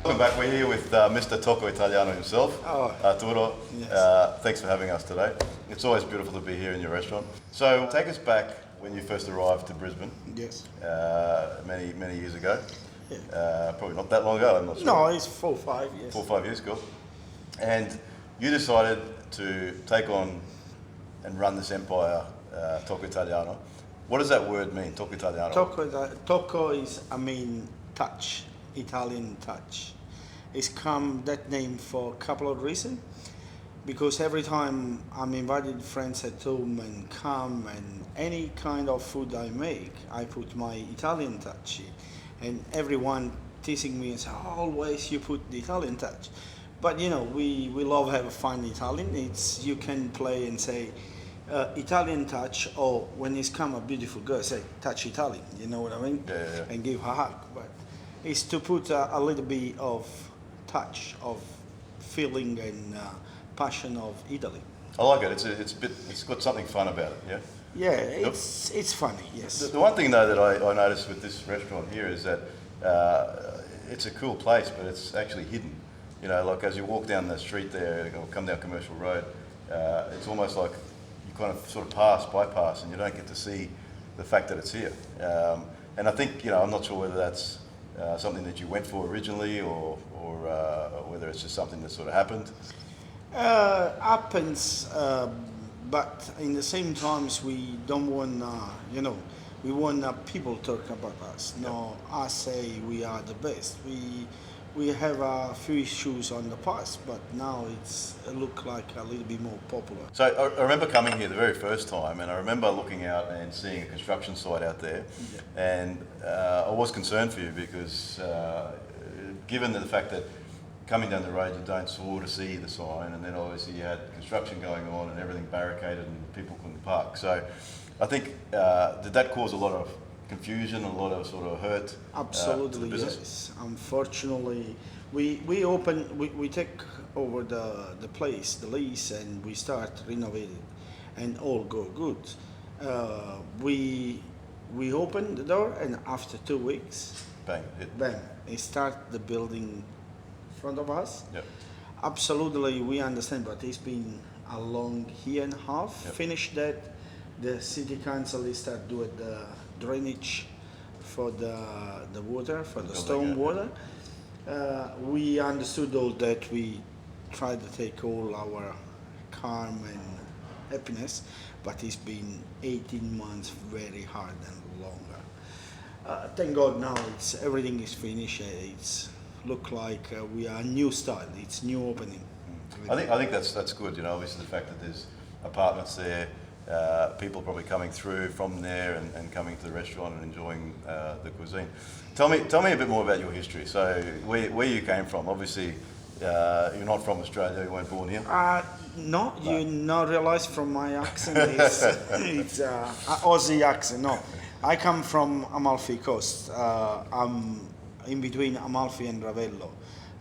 Welcome back. We're here with Mr. Tocco Italiano himself, Arturo. Yes. Thanks for having us today. It's always beautiful to be here in your restaurant. So take us back when you first arrived to Brisbane. Yes. Many years ago. Yeah. Probably not that long ago, I'm not sure. No, it's 4 or 5 years. 4 or 5 years ago. And you decided to take on and run this empire, Tocco Italiano. What does that word mean, Tocco Italiano? Tocco is, touch, Italian touch. It's come that name for a couple of reasons. Because every time I'm invited friends at home and come and any kind of food I make, I put my Italian touch in. And everyone teasing me and say, always you put the Italian touch. But you know, we love have a fun Italian. It's, you can play and say, Italian touch, or when it's come a beautiful girl, say touch Italian, you know what I mean? Yeah. And give her a hug. But it's to put a little bit of touch, of feeling and passion of Italy. I like it. It's got something fun about it, yeah? Yeah, it's funny, yes. The one thing though that I noticed with this restaurant here is that it's a cool place, but it's actually hidden. You know, like as you walk down the street there or come down Commercial Road, it's almost like you kind of sort of bypass, and you don't get to see the fact that it's here. And I think, you know, I'm not sure whether that's something that you went for originally or whether it's just something that sort of happened. Happens, but in the same times we don't want, we want people talk about us. No, I say we are the best. We have a few issues on the past, but now it's look like a little bit more popular. So I remember coming here the very first time, and I remember looking out and seeing a construction site out there, and I was concerned for you because given the fact that coming down the road you don't sort of see the sign, and then obviously you had construction going on and everything barricaded and people couldn't park. So I think, did that cause a lot of confusion, a lot of sort of hurt? Absolutely, to the business? yes. Unfortunately, we take over the place, the lease, and we start renovating, and all go good. We open the door, and after 2 weeks, Bang, it start the building in front of us. Yep. Absolutely, we understand, but it's been a long year and a half. Yep. Finish that, the city council start doing the drainage for the water, for the storm water. We understood all that. We tried to take all our calm and happiness, but it's been 18 months very hard and longer. Thank God now everything is finished. It's look like we are new style. It's new opening. I think that's good. You know, obviously the fact that there's apartments there. People probably coming through from there and coming to the restaurant and enjoying the cuisine. Tell me a bit more about your history. So where you came from? Obviously, you're not from Australia. You weren't born here. No, you not realize from my accent. It's Aussie accent. No, I come from Amalfi Coast. I'm in between Amalfi and Ravello.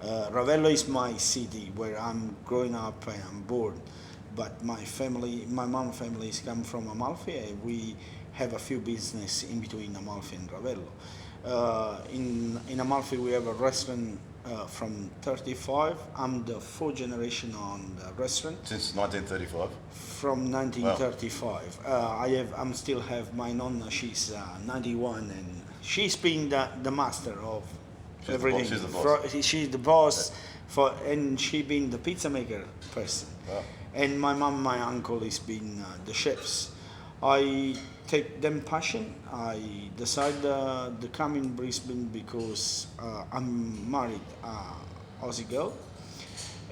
Ravello is my city where I'm growing up and I'm born. But my mom family is come from Amalfi, and we have a few business in between Amalfi and Ravello. In Amalfi we have a restaurant from 35. I'm the fourth generation on the restaurant. Since 1935? From 1935. Wow. I still have my nonna, she's 91, and she's been the master of everything. She's the boss. She's the boss, and she been the pizza maker person. Wow. And my mom, my uncle has been the chefs. I take them passion. I decide to come in Brisbane because I'm married Aussie girl.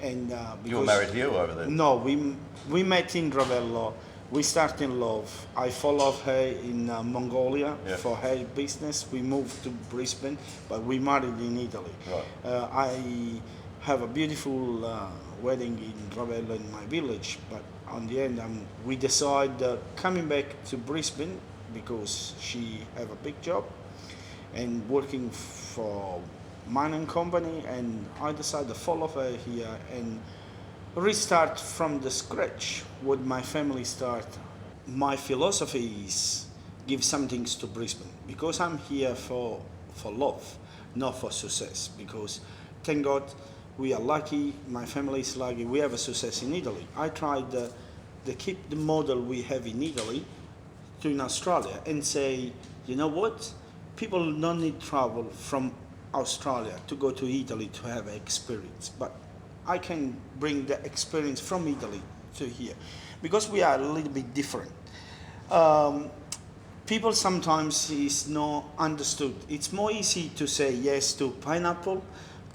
And because You were married here or over there? No, we met in Ravello. We start in love. I follow her in Mongolia for her business. We moved to Brisbane, but we married in Italy. Right. I have a beautiful wedding in Ravello in my village, but on the end we decide coming back to Brisbane because she have a big job and working for mining company, and I decided to follow her here and restart from the scratch what my family start. My philosophy is give some things to Brisbane because I'm here for love, not for success, because thank God, we are lucky. My family is lucky. We have a success in Italy. I tried to keep the model we have in Italy to in Australia and say, you know what? People don't need travel from Australia to go to Italy to have an experience, but I can bring the experience from Italy to here because we are a little bit different. Um, People sometimes is not understood. It's more easy to say yes to pineapple,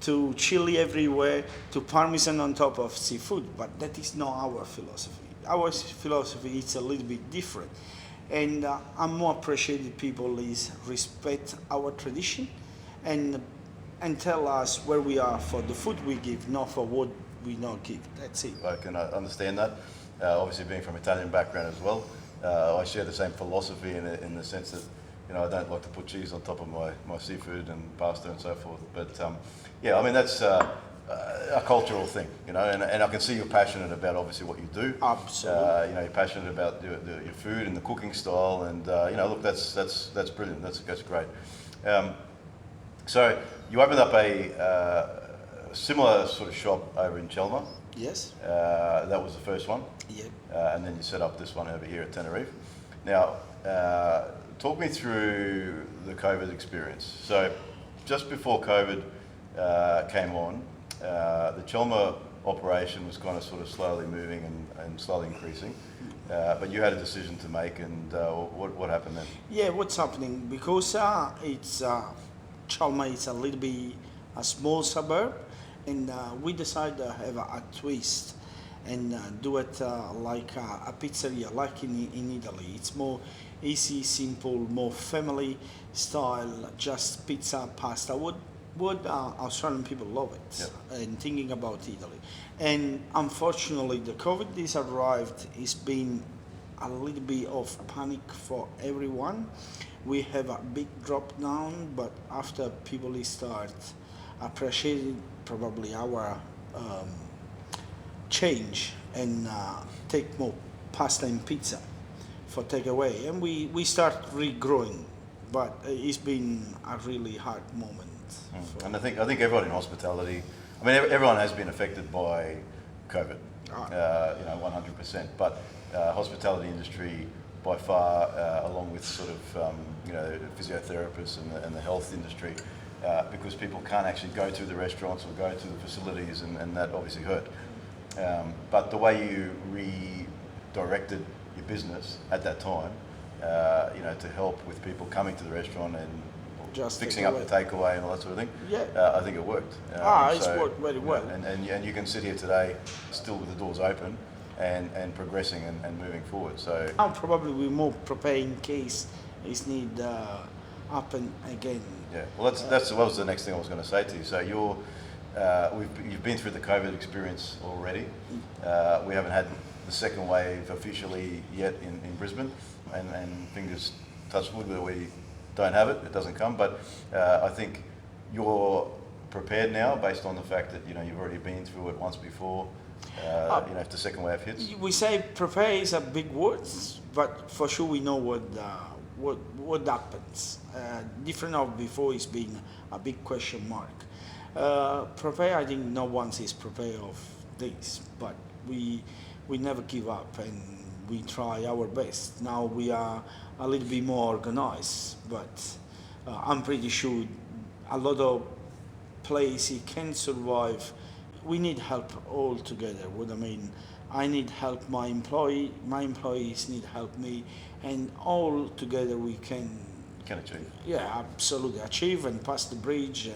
to chili everywhere, to parmesan on top of seafood, but that is not our philosophy. Our philosophy is a little bit different, and I'm more appreciated people is respect our tradition, and tell us where we are for the food we give, not for what we not give. That's it. I can understand that. Obviously, being from Italian background as well, I share the same philosophy in the sense that, you know, I don't like to put cheese on top of my seafood and pasta and so forth. But yeah, I mean that's a cultural thing, you know, and I can see you're passionate about obviously what you do. Absolutely. You know, you're passionate about your food and the cooking style, and you know, look, that's brilliant. That's great. So you opened up a similar sort of shop over in Chelmer. Yes. That was the first one. Yeah. And then you set up this one over here at Tenerife. Now, talk me through the COVID experience. So, just before COVID came on, the Chelmer operation was kind of sort of slowly moving and slowly increasing. But you had a decision to make, and what happened then? Yeah, what's happening? Because it's Chalma is a little bit a small suburb, and we decided to have a twist and do it like a pizzeria, like in Italy. It's more easy, simple, more family style, just pizza, pasta. What Australian people love it, and thinking about Italy. And unfortunately, the COVID has arrived. It's been a little bit of panic for everyone. We have a big drop down, but after people start appreciating probably our change and take more pasta and pizza for takeaway, and we start regrowing, but it's been a really hard moment. And I think everyone in hospitality, I mean, everyone has been affected by COVID, you know, 100%. But hospitality industry by far, along with sort of you know, physiotherapists and the health industry, because people can't actually go to the restaurants or go to the facilities, and that obviously hurt. But the way you redirected your business at that time, you know, to help with people coming to the restaurant and Just fixing up the takeaway and all that sort of thing, I think it worked. It's worked very well. And you can sit here today still with the doors open and progressing and moving forward. So now probably we're more prepared in case it's need up and again. yeah, well that was the next thing I was going to say to you. So you've been through the COVID experience already. We haven't had the second wave officially yet in Brisbane, and fingers touch wood that we don't have it. It doesn't come, but I think you're prepared now based on the fact that, you know, you've already been through it once before. You know, if the second wave hits. We say prepare is a big word, but for sure we know what happens. Different of before is being a big question mark. Prepare, I think no one is prepared of this, but we never give up and we try our best. Now we are a little bit more organized, but I'm pretty sure a lot of places can survive. We need help all together. What I mean, I need help my employees need help me, and all together we can achieve. Yeah, absolutely achieve and pass the bridge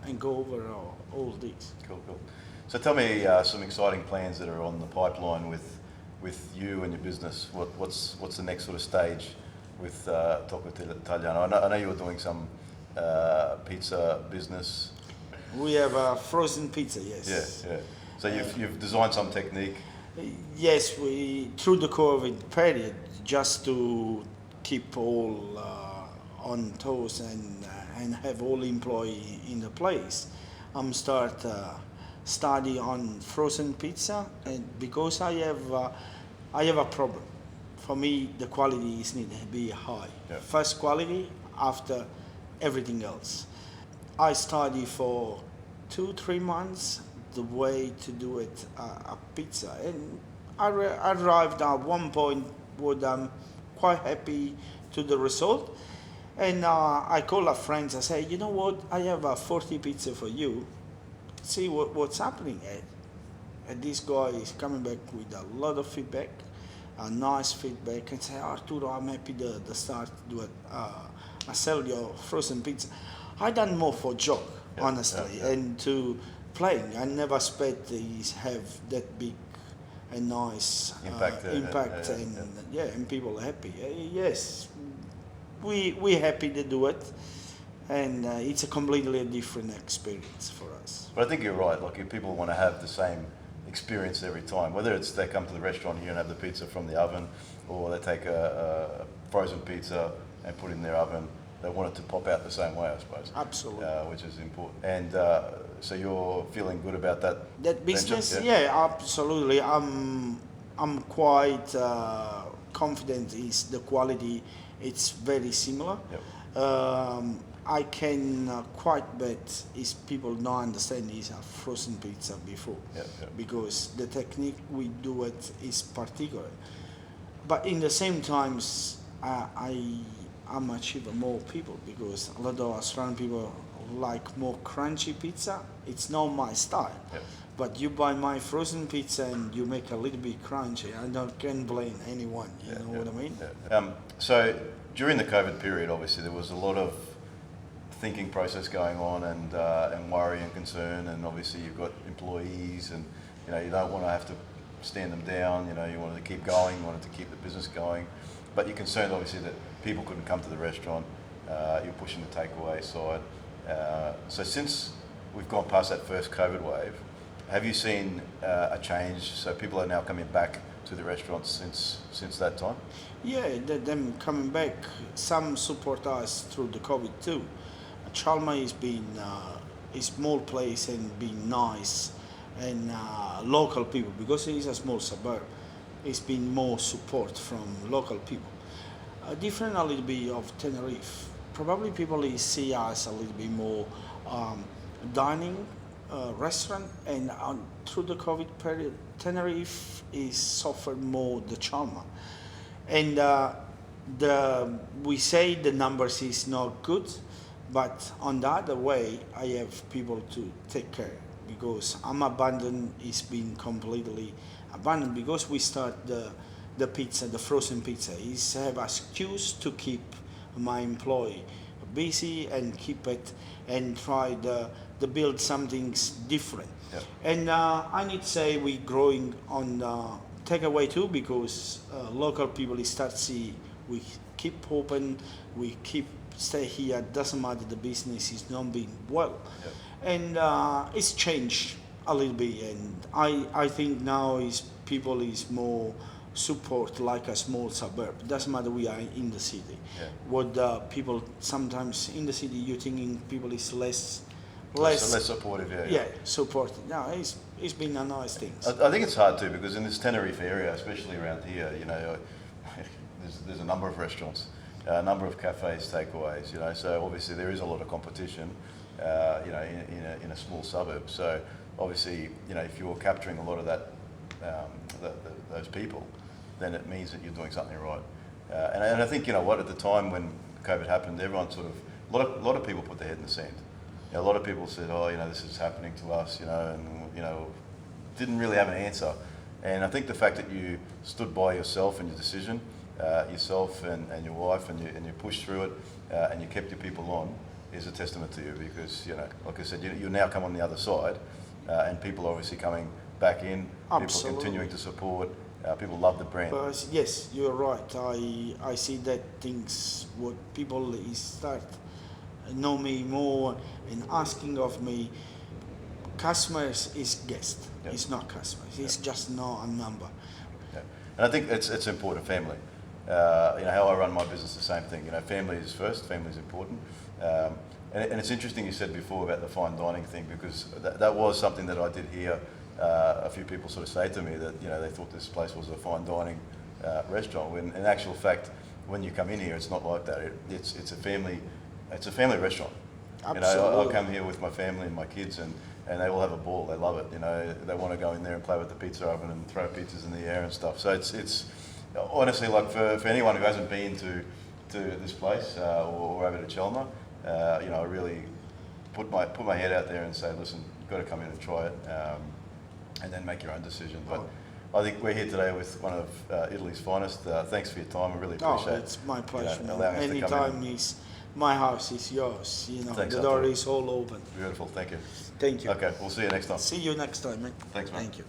and go over all this. Cool. So tell me some exciting plans that are on the pipeline with you and your business. What's the next sort of stage with Tocco Italiano? I know you were doing some pizza business. We have a frozen pizza, yes. Yeah. So you've designed some technique. Yes, we through the COVID period, just to keep all on toes and have all employee in the place. I'm start study on frozen pizza, and because I have a problem. For me, the quality is need to be high. Yeah. First quality after everything else. I study for 2-3 months the way to do it a pizza, and I arrived at one point where I'm quite happy to the result. And I call a friend. I say, you know what? I have a 40 pizza for you. See what's happening. And this guy is coming back with a lot of feedback, a nice feedback, and say, Arturo, I'm happy the start to do it. I sell your frozen pizza. I done more for joke, honestly, and to playing. I never expect these have that big and nice impact, and people are happy. Yes, we happy to do it, and it's a completely different experience for us. But I think you're right. Like, if people want to have the same experience every time, whether it's they come to the restaurant here and have the pizza from the oven, or they take a frozen pizza and put it in their oven, they want it to pop out the same way, I suppose. Absolutely. Which is important. And so you're feeling good about that? That business, yeah, absolutely. I'm quite confident is the quality. It's very similar. Yep. I can quite bet is people don't understand is a frozen pizza before, because the technique we do it is particular. But in the same times, I'm achieving more people, because a lot of Australian people like more crunchy pizza. It's not my style. Yep. But you buy my frozen pizza and you make a little bit crunchy. Can't blame anyone. You know what I mean? Yeah. So during the COVID period, obviously there was a lot of thinking process going on, and worry and concern, and obviously you've got employees, and you don't want to have to stand them down. You wanted to keep going, you wanted to keep the business going, but you're concerned obviously that people couldn't come to the restaurant. You're pushing the takeaway side. So since we've gone past that first COVID wave, have you seen a change? So people are now coming back to the restaurants since that time? Yeah, them coming back. Some support us through the COVID too. Chalma has been a small place and been nice, and local people, because it is a small suburb. It's been more support from local people. Different a little bit of Tenerife. Probably people see us a little bit more dining restaurant, and through the COVID period, Tenerife is suffered more the Chalma, and we say the numbers is not good, but on the other way, I have people to take care, because I'm abandoned. It's been completely abandoned, because we start the pizza, the frozen pizza, is have an excuse to keep my employee busy and keep it and try to build something different. Yep. And I need to say we growing on takeaway too, because local people start see we keep open, we keep stay here. Doesn't matter the business is not being well, and it's changed a little bit. And I think now is people is more support like a small suburb. Doesn't matter we are in the city. What people sometimes in the city you thinking people is less supportive. supportive. No, it's been a nice thing. I think it's hard too, because in this Tenerife area, especially around here, there's a number of restaurants, a number of cafes, takeaways. So obviously there is a lot of competition. In a small suburb. So obviously, if you're capturing a lot of that, those people, then it means that you're doing something right. And I think at the time when COVID happened, everyone sort of a lot of people put their head in the sand. A lot of people said, this is happening to us, and didn't really have an answer. And I think the fact that you stood by yourself and your decision, yourself and your wife, and you pushed through it, and you kept your people on, is a testament to you, because like I said, you now come on the other side, and people are obviously coming back in. Absolutely. People continuing to support. People love the brand. But yes, you're right. I see that things what people is start know me more and asking of me. Customers is guest. It's not customers. It's just not a number. And I think it's important. Family. How I run my business, the same thing. Family is first. Family is important. And it's interesting you said before about the fine dining thing, because that was something that I did hear a few people sort of say to me, that they thought this place was a fine dining restaurant. When in actual fact, when you come in here, it's not like that. It's a family restaurant. You know, I'll Absolutely. come here with my family and my kids, and they all have a ball. They love it. You know, they want to go in there and play with the pizza oven and throw pizzas in the air and stuff. So it's honestly, like, for anyone who hasn't been to this place or over to Chelmer, you know, I really put my head out there and say, listen, you've got to come in and try it, and then make your own decision. But I think we're here today with one of Italy's finest. Thanks for your time. I really appreciate it. It's my pleasure. allowing us to come Anytime is my house is yours. You know, Thanks, the door Arturo. is all open. Beautiful. Thank you. Thank you. Okay, we'll see you next time. See you next time, mate. Thanks, man. Thank you.